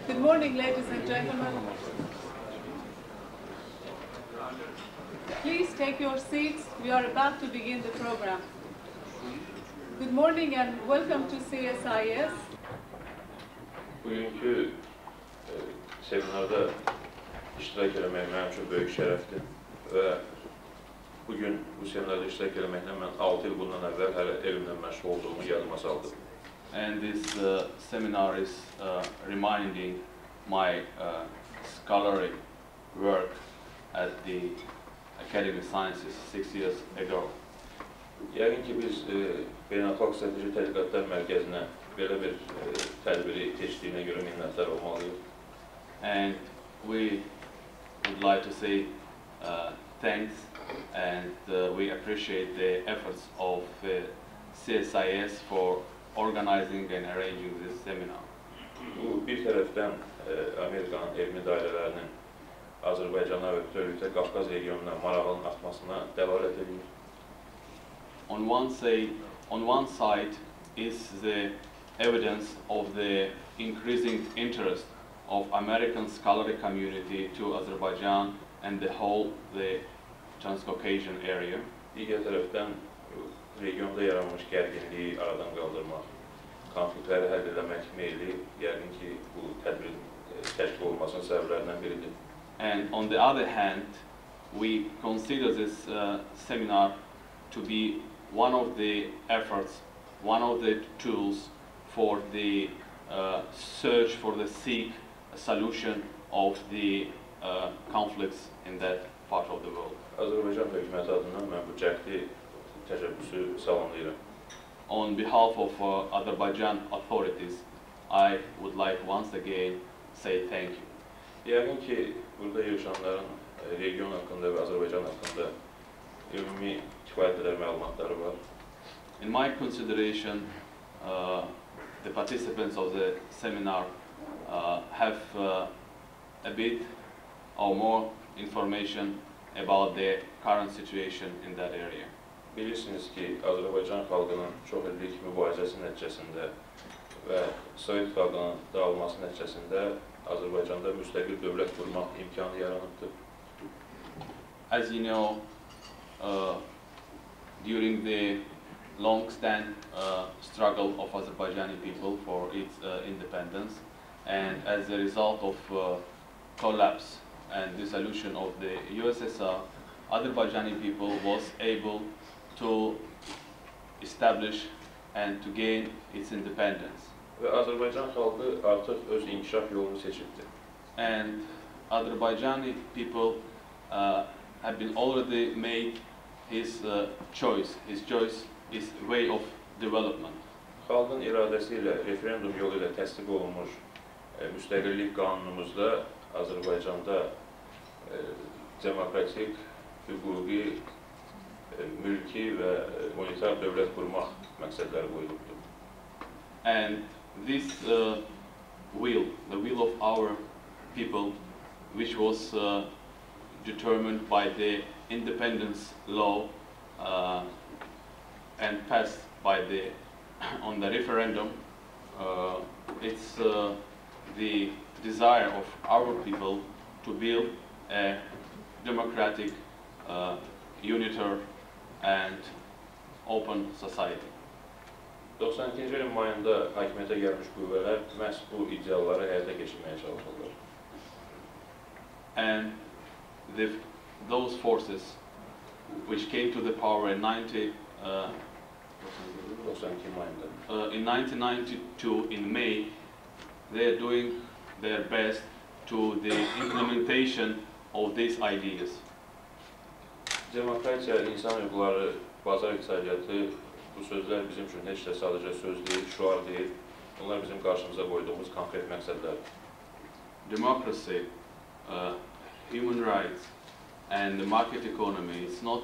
Good morning, ladies and gentlemen. Please take your seats. We are about to begin the program. Good morning and welcome to CSIS. Bugünkü seminarda iştirak eləmək mənim üçün böyük şərəfdir və bugün bu seminarda iştirak eləməklə mən 6 il bundan əvvəl hələ elmlə məşğul olduğumu yadıma saldım. And this seminar is reminding my scholarly work at the Academy of Sciences 6 years ago. Yəqin ki, biz Beynəlxalq Strateji Tədqiqatlar Mərkəzinə belə bir tədbiri keçdiyinə görə minnətdar olmalıyıq. And we would like to say thanks and we appreciate the efforts of CSIS for organizing and arranging this seminar. Bu bir tərəfdən Amerikanın elmi dairələrinin Azərbaycana və bütövlükdə Qafqaz regionuna marağının artmasına dəlalət edir. On one side is the evidence of the increasing interest of American scholarly community to Azerbaijan and the Transcaucasian area. Digər tərəfdən regionda yaranmış gərginliyi aradan qaldırmaq, konfliktləri həll etmək meyli, yəqin ki, bu tədbirin təşkil olmasının səbəblərindən biridir. And on the other hand, we consider this seminar to be one of the efforts, one of the tools for the search for the solution of the conflicts in that part of the world. Azərbaycan hökuməti adından mən bu cəhdi təşəbbüsü salamlayıram. On behalf of Azerbaijan authorities, I would like once again say thank you. Yəqin ki, burada yaşayanların region haqqında və Azərbaycan haqqında ümumi kifayət qədər məlumatları var. In my consideration, the participants of the seminar have a bit or more information about the current situation in that area. Bilirsiniz ki, Azərbaycan xalqının çox illik mübarizəsi nəticəsində və Sovet xalqının dağılması nəticəsində Azərbaycanda müstəqil dövlət qurmaq imkanı yaranıbdır. As you know, during the long-standing struggle of Azerbaijani people for its independence, and as a result of collapse and dissolution of the USSR, Azerbaijani people was able to establish and to gain its independence. Və Azərbaycan xalqı artıq öz inkişaf yolunu seçibdir. And Azerbaijani people have been already made his choice, his way of development. Xalqın iradəsi ilə, referendum yolu ilə təsdiq olunmuş müstəqillik qanunumuzda Azərbaycanda demokratik, hüquqi, mülki və monetar dövlət qurmaq məqsədləri qoyulubdur. And this will, the will of our people, which was determined by the independence law and passed by on the referendum, it's the desire of our people to build a democratic, unitary and open society. 92-ci ilin mayında hakimiyyətə gəlmiş qüvvələr məhz bu idealları həyata keçirməyə çalışırlar. And those forces which came to the power in 1992 in May, they are doing their best to the implementation of these ideas. Demokratiya, insan hüquqları, bazar iqtisadiyyatı, bu sözlər bizim üçün heç də sadəcə söz deyil, şüar deyil. Bunlar bizim qarşımıza qoyduğumuz konkret məqsədlərdir. Democracy, human rights and the market economy, it's not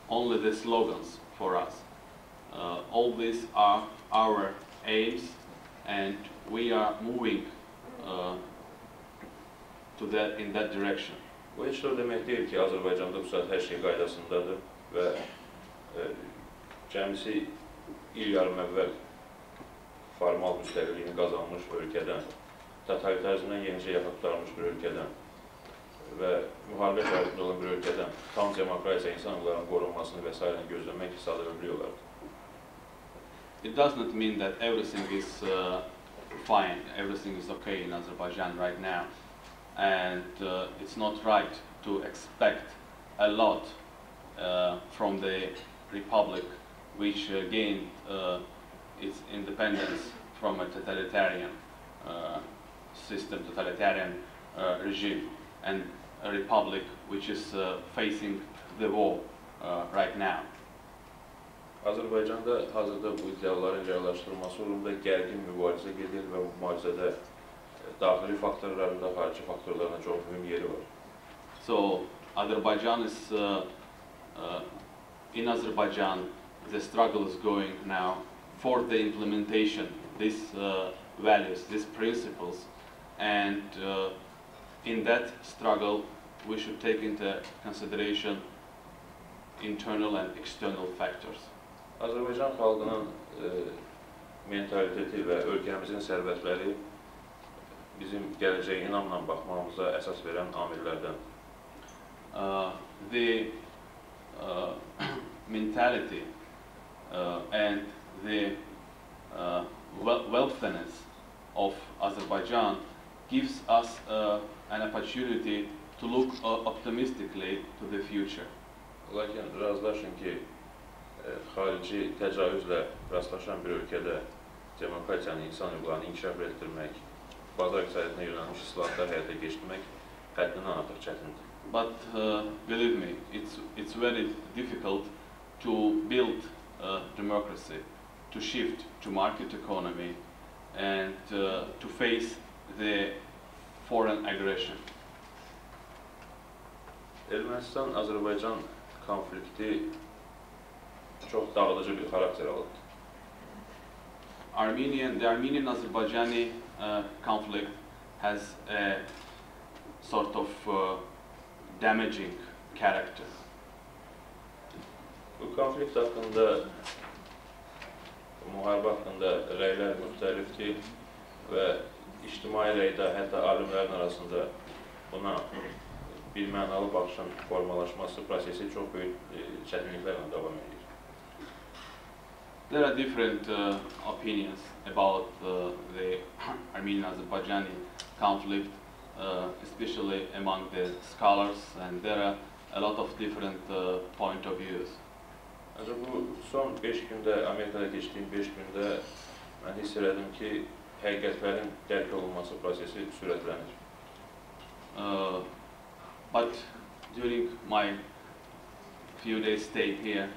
only the slogans for us. All these are our aims and we are moving in that direction. Bu heç də o demək deyil ki, Azərbaycanda bu saat hər şey qaydasındadır və cəmisi il yarım əvvəl formal müstəqilliyini qazanmış ölkədən, totalitarizmdən yenicə yaxa qurtarmış bir ölkədən və müharibə şəraitində olan bir ölkədən tam demokratiya, insan hüquqlarının qorunmasını və s. gözləmək sadəlövhlük olardı. It does not mean that everything is fine, everything is okay in Azerbaijan right now, and it's not right to expect a lot from the republic which gained its independence from a totalitarian system, totalitarian regime, and a republic which is facing the war right now. Azərbaycanda hazırda bu idealların reallaşdırılması uğrunda gərgin mübarizə gedir və bu mübarizədə daxili faktorların da xarici faktorlarına çox mühüm yeri var. So Azerbaijan is in Azerbaijan the struggle is going now for the implementation these values, these principles, and in that struggle we should take into consideration internal and external factors. Azərbaycan xalqının mentaliteti və ölkəmizin sərvətləri bizim gələcəyə inamla baxmamıza əsas verən amillərdən. The mentality and the wealthiness of Azerbaijan gives us an opportunity to look optimistically to the future. Lakin razılaşın ki, xarici təcavüzlə rastlaşan bir ölkədə demokratiyanı, insan hüquqlarını inkişaf etdirmək, bazar iqtisadiyyatına yönəlmiş islahatlar həyata keçirmək həddindən artıq çətindir. But believe me, it's very difficult to build democracy, to shift to market economy, and to face the foreign aggression. Ermənistan-Azərbaycan konflikti çox dağıdıcı bir xarakter aldı. The Armenian-Azerbaijani conflict has a sort of damaging character. Bu konflikt haqqında, müharibə haqqında rəylər müxtəlifdir və ictimai rəydə, hətta alimlərin arasında buna bir mənalı baxışın formalaşması prosesi çox böyük çətinliklərlə davam edir. There are different opinions about the Armenian-Azerbaijani conflict, especially among the scholars, and there are a lot of different point of views. Bu son 5 gündə, Amerikada keçdiyim 5 gündə mən hiss elədim ki, həqiqətlərin dərk olunması prosesi sürətlənir. But during my few days stay here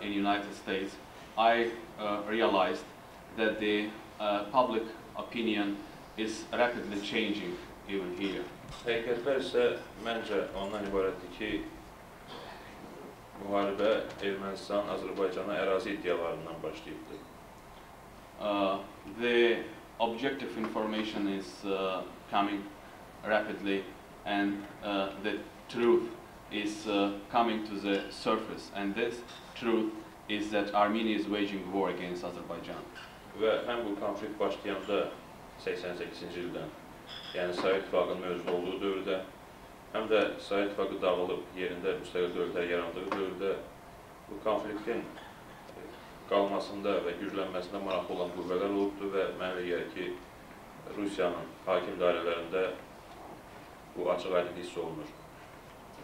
in United States, I realized that the public opinion is rapidly changing even here. Həqiqətlər isə məncə ondan ibarətdir ki, müharibə Ermənistan, Azərbaycana ərazi iddialarından başlayıbdır. The objective information is coming rapidly, and the truth is coming to the surface, and this truth is that Armenia is waging war against Azerbaijan. Və həm bu konflikt başlayanda 88-ci ildən, yəni Sovet İttifaqının mövcud olduğu dövrdə, həm də Sovet İttifaqı dağılıb yerində müstəqil dövlətlər yarandığı dövrdə bu konfliktin qalmasında və güclənməsində maraqlı olan qüvvələr olubdur və mənə gəlir ki, Rusiyanın hakim dairələrində bu açıq-aydın hiss olunur.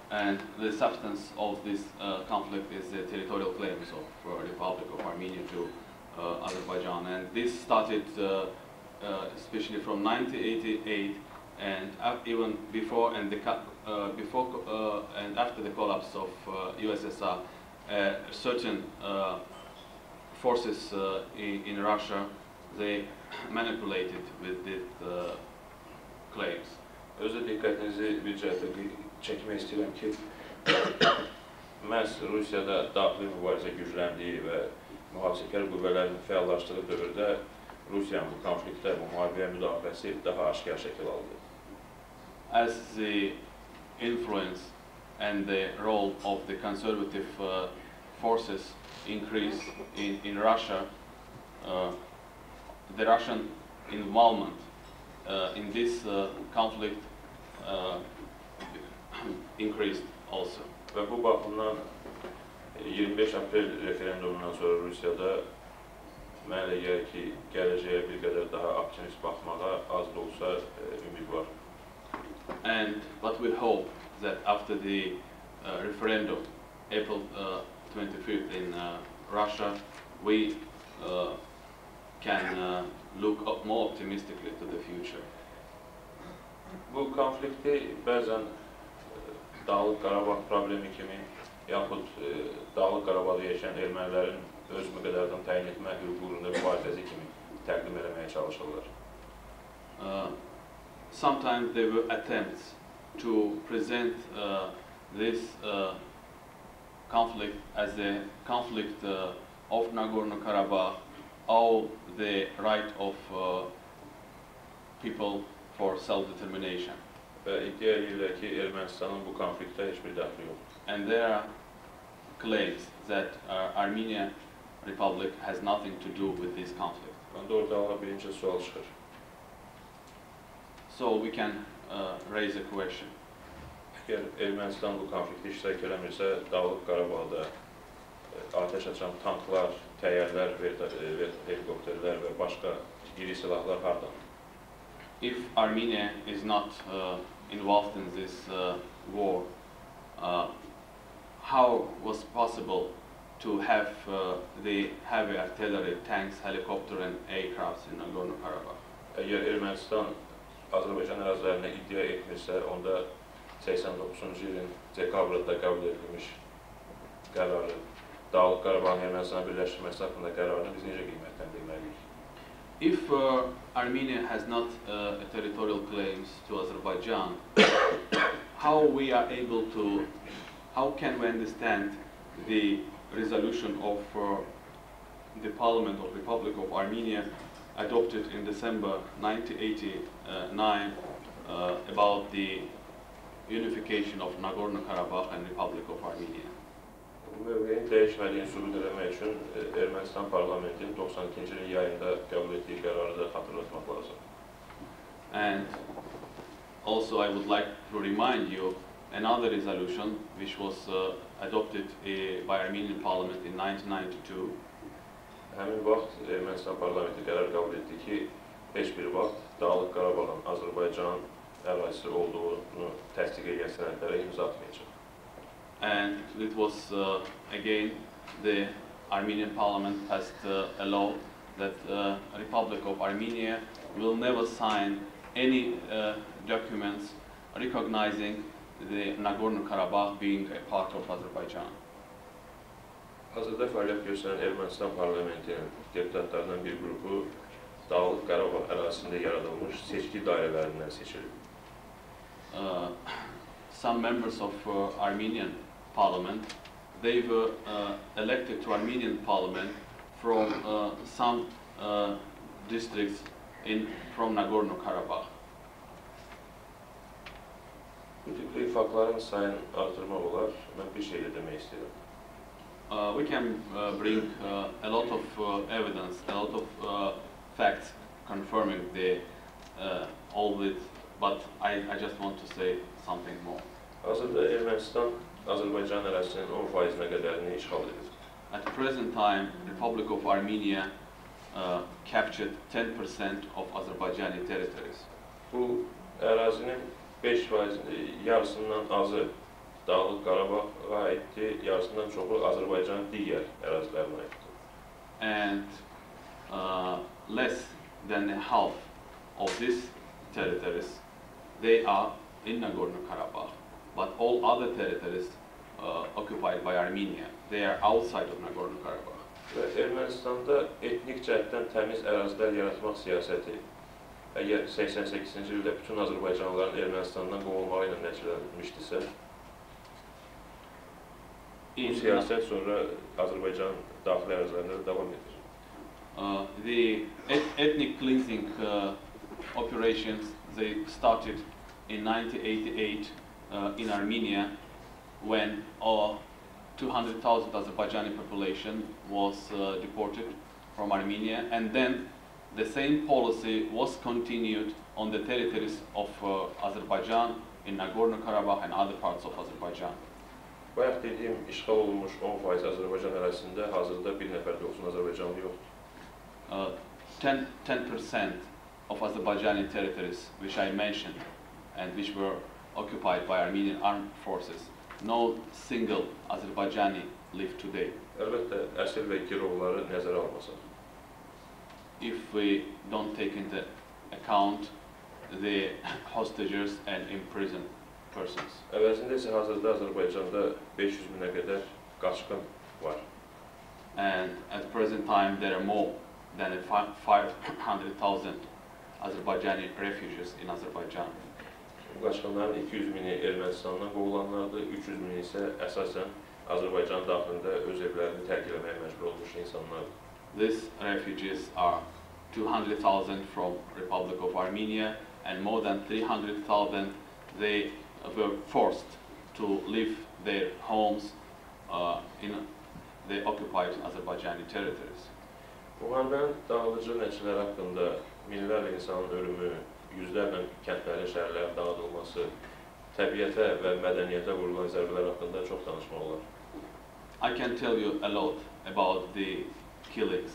And the substance of this conflict is the territorial claims of the Republic of Armenia to Azerbaijan, and this started especially from 1988, and even before and and after the collapse of USSR, certain forces in Russia, they manipulated with these claims. Özü diqqətinizi bir cəhətdə çəkmək istəyirəm ki, məhz Rusiyada daxili mübarizə gücləndiyi və mühafizəkar qüvvələrin fəallaşdığı dövrdə Rusiyanın bu konfliktdə, bu müharibəyə müdaxiləsi daha aşkar şəkil aldı. As the influence and the role of the conservative forces increased in Russia, the Russian involvement in this conflict increased also. Və bu baxımdan 25 aprel referendumundan sonra Rusiyada mənə elə gəlir ki, gələcəyə bir qədər daha optimist baxmağa az da olsa ümid var. And but we hope that after the referendum, April 25th in Russia, we can look up more optimistically to the future. Bu konflikti bəzən Dağlıq Qarabağ problemi kimi, yaxud Dağlıq Qarabağda yaşayan ermənilərin öz müqəddərdən təyin etmə hüququnda mübarizəsi kimi təqdim etməyə çalışırlar. Sometimes there were attempts to present this conflict as a conflict of Nagorno-Karabakh or the right of people for self-determination. Və iddia edirlər ki, Ermənistanın bu konfliktdə heç bir dəxli yoxdur. And there are claims that Armenian Republic has nothing to do with this conflict. Onda orada birinci sual çıxır. So we can raise a question. Əgər Ermənistan bu konflikti iştirak eləmirsə, Dağlıq Qarabağda ateş açan tanklar, təyyarlar, helikopterlər və başqa iri silahlar hardan? If Armenia is not involved in this war, how was possible to have the heavy artillery, tanks, helicopter and aircrafts in Nagorno-Karabakh? Əgər Ermənistan Azərbaycan ərazilərinə iddia etmirsə, onda 89-cu ilin dekabrında qəbul edilmiş qərarı, Dağlıq Qarabağın Ermənistan'a birləşdirməsi haqqında qərarını biz necə qiymətləndirməliyik? If Armenia has not territorial claims to Azerbaijan, how can we understand the resolution of the Parliament of the Republic of Armenia adopted in December 1989 about the unification of Nagorno-Karabakh and Republic of Armenia? Bu mövqeyin dəyişmədiyini sübut etmək üçün Ermənistan Parlamentinin 92-ci ilin yayında qəbul etdiyi qərarı da xatırlatmaq lazım. And also I would like to remind you another resolution which was adopted by Armenian Parliament in 1992. Həmin vaxt Ermənistan Parlamenti qərar qəbul etdi ki, heç bir vaxt Dağlıq Qarabağın Azərbaycan ərazisi olduğunu təsdiq edən sənədlərə imza atmayacaq. And it was again the Armenian Parliament passed a law that Republic of Armenia will never sign any documents recognizing the Nagorno-Karabakh being a part of Azerbaijan. Hazırda fəaliyyət göstərən Ermənistan Parlamentinin deputatlarından bir qrupu Dağlıq Qarabağ ərazisində yaradılmış seçki dairələrindən seçilib. Some members of Armenian Parliament, they were elected to Armenian Parliament from some districts from Nagorno-Karabakh. Bu tipli faktların sayını artırmaq olar. Mən bir şey də demək istəyirəm. We can bring a lot of evidence, a lot of facts confirming all this, but I just want to say something more. Hazırda Ermənistan Azərbaycan ərazisinin 10%-nə qədərini işğal edir. At the present time, Republic of Armenia captured 10% of Azerbaijani territories. Bu ərazinin 5% yarısından azı Dağlıq Qarabağa aiddir, yarısından çoxu Azərbaycanın digər ərazilərinə aiddir. And less than half of these territories, they are in Nagorno-Karabakh. But all other territories occupied by Armenia, they are outside of Nagorno-Karabakh. Və Ermənistanda etnik cəhətdən təmiz ərazilər yaratmaq siyasəti, əgər 88-ci ildə bütün Azərbaycanlıların Ermənistandan qovulmağı ilə nəticələnmişdirsə, bu siyasət sonra Azərbaycan daxili ərazilərində davam edir. The ethnic cleansing operations, they started in 1988 in Armenia, when 200,000 Azerbaijani population was deported from Armenia, and then the same policy was continued on the territories of Azerbaijan, in Nagorno-Karabakh and other parts of Azerbaijan. Bayaq dediyim, işğal olunmuş 10% Azərbaycan ərazisində hazırda bir nəfər də olsun Azərbaycanlı yoxdur. 10% of Azerbaijani territories, which I mentioned, and which were occupied by Armenian armed forces, no single Azerbaijani live today. Əlbəttə, əsir və girovları nəzərə almasaq. If we don't take into account the hostages and imprisoned persons. Əvvəlcində isə hazırda Azərbaycanda 500 minə qədər qaçqın var. And at the present time, there are more than 500,000 Azerbaijani refugees in Azerbaijan. Bu qaçqınların 200 mini Ermənistandan qovulanlardır, 300 mini isə əsasən Azərbaycan daxilində öz evlərini tərk etməyə məcbur olmuş insanlardır. These refugees are 200,000 from Republic of Armenia, and more than 300,000 they were forced to leave their homes in the occupied Azerbaijani territories. Müharibənin dağıdıcı nəticələri haqqında minlərlə insanın ölümü, yüzlərlə kəndlərin, şəhərlərin dağıdılması, təbiətə və mədəniyyətə vurulan zərbələr haqqında çox danışmaq olar. I can tell you a lot about the killings,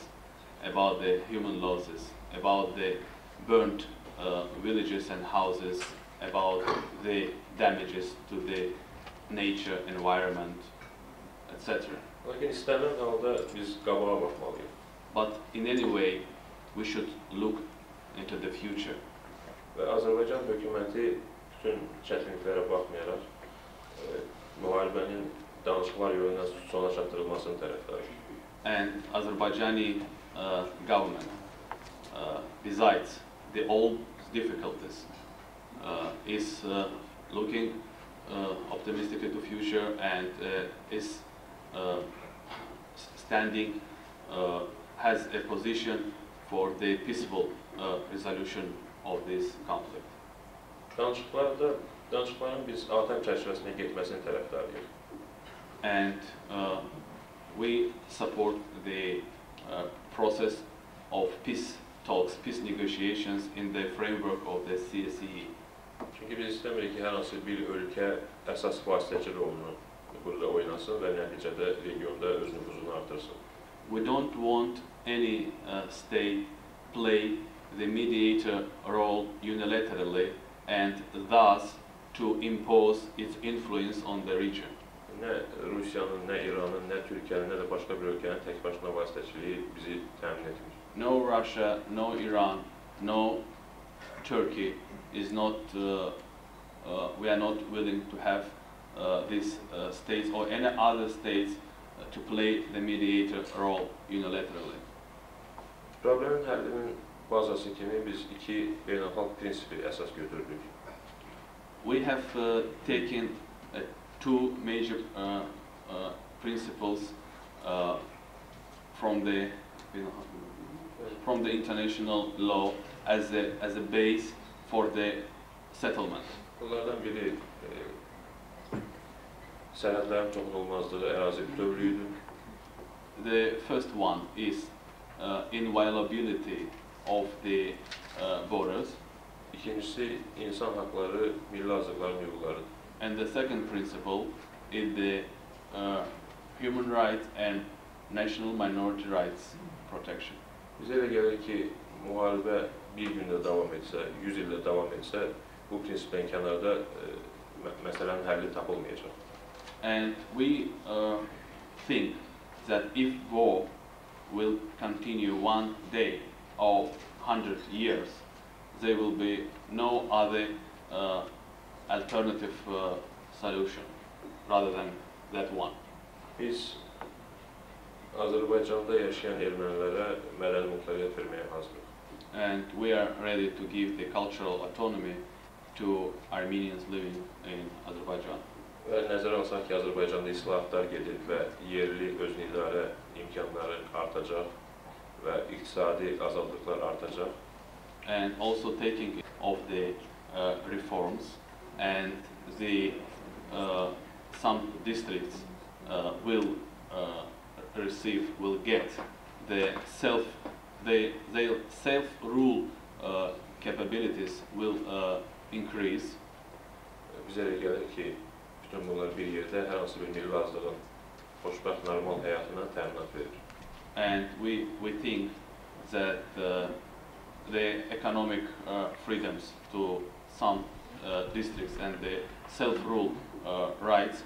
about the human losses, about the burnt villages and houses, about the damages to the nature, environment, etc. Lakin istənilən halda biz qabağa baxmalıyıq. But in any way, we should look into the future. Və Azərbaycan hökuməti bütün çətinliklərə baxmayaraq müharibənin danışıqlar yolu ilə sona çatdırılmasının tərəfdarıdır. And Azerbaijani government, besides the all difficulties, is looking optimistically to the future and is standing, has a position for the peaceful resolution of this conflict. Danışıqların biz ATƏM çərçivəsində getməsinin tərəfdarıyıq. And we support the process of peace talks, peace negotiations in the framework of the CSE. Çünki biz istəmirik ki, hər hansı bir ölkə əsas vasitəçi rolunu burada oynasın və nəticədə regionda öz nüfuzunu artırsın. We don't want any state play the mediator role unilaterally and thus to impose its influence on the region. Nə Rusiyanın, nə İranın, nə Türkiyənin, nə də başqa bir ölkənin tək başına vasitəçiliyi bizi təmin etmir. No Russia, no Iran, no Turkey is not, we are not willing to have these states or any other states to play the mediator role unilaterally. Problemin həllinin bazası kimi biz iki beynəlxalq prinsipi əsas götürdük. We have taken two major principles from the international law as a base for the settlement. Bunlardan biri sərhədlərin toxunulmazlığı, ərazi bütövlüyüdür. The first one is inviolability of the borders. İkincisi insan haqları, milli azlıqların hüquqlarıdır. And the second principle is the human rights and national minority rights protection. Bizə elə gəlir ki, müharibə bir gündə davam etsə, 100 ildə davam etsə, bu prinsipdən kənarda məsələnin həlli tapılmayacaq. And we think that if war will continue one day or 100 years, there will be no other alternative solution rather than that one. Biz Azərbaycanda yaşayan ermənilərə mədəni muxtariyyat verməyə hazırıq. And we are ready to give the cultural autonomy to Armenians living in Azerbaijan. Və nəzərə alsaq ki, Azərbaycanda islahatlar gedir və yerli özünü idarə imkanları artacaq və iqtisadi azadlıqlar artacaq. And also taking of the reforms, and the some districts will get the their self-rule capabilities will increase. Bizə elə gəlir ki, bütün bunlar bir yerdə hər hansı bir milli azlığın xoşbəxt, normal həyatına təminat verir. And we think that the economic freedoms to some districts and the self-rule rights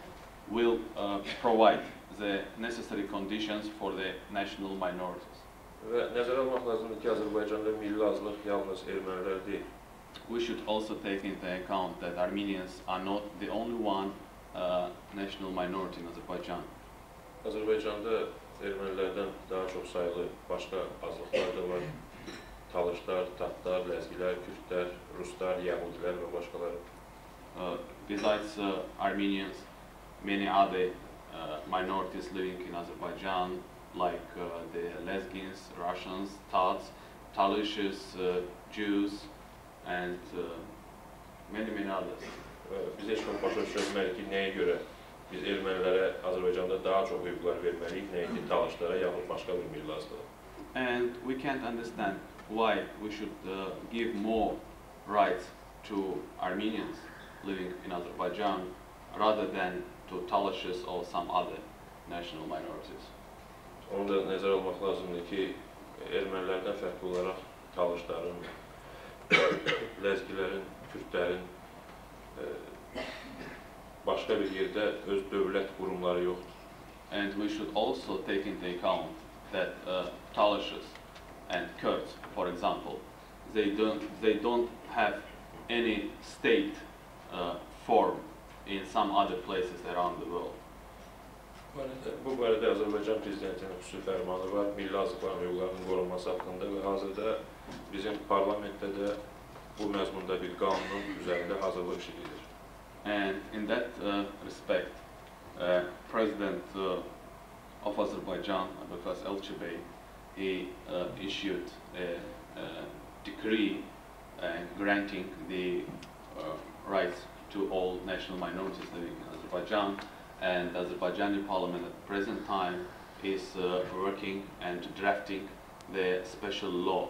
will provide the necessary conditions for the national minorities. Və nəzərə almaq lazımdır ki, Azərbaycanda milli azlıq yalnız ermənilər deyil. We should also take into account that Armenians are not the only one national minority in Azerbaijan. Azərbaycanda ermənilərdən daha çox sayılı başqa azlıqlar da var. Talışlar, tatlar, ləzgilər, kürdlər, ruslar, yəhudilər və başqaları. Besides Armenians, many other minorities living in Azerbaijan, like the Lezgins, Russians, Tats, Talishs, Jews, and many others. Biz heç vaxt başa düşürməliyik ki, nəyə görə biz ermənilərə Azərbaycanda daha çox hüquqlar verməliyik, nəinki talışlara yaxud başqa bir milli azlığa. And we can't understand why we should give more rights to Armenians living in Azerbaijan rather than to Talishs or some other national minorities. Onu da nəzərə almaq lazımdır ki, ermənilərdən fərqli olaraq talışların, ləzgilərin, kürdlərin başqa bir yerdə öz dövlət qurumları yoxdur. And we should also take into account that Talishs and Kurds, for example, they don't have any state form in some other places around the world. Bu barədə Azərbaycan Prezidentinin xüsusi fərmanı var, milli azlıqların hüquqlarının qorunması haqqında və hazırda bizim parlamentdə də bu məzmunda bir qanunun üzərində hazırlıq işi gedir. And in that respect, President of Azerbaijan, Abulfaz Elchibey, he issued a decree granting the rights to all national minorities living in Azerbaijan, and the Azerbaijani Parliament at the present time is working and drafting the special law.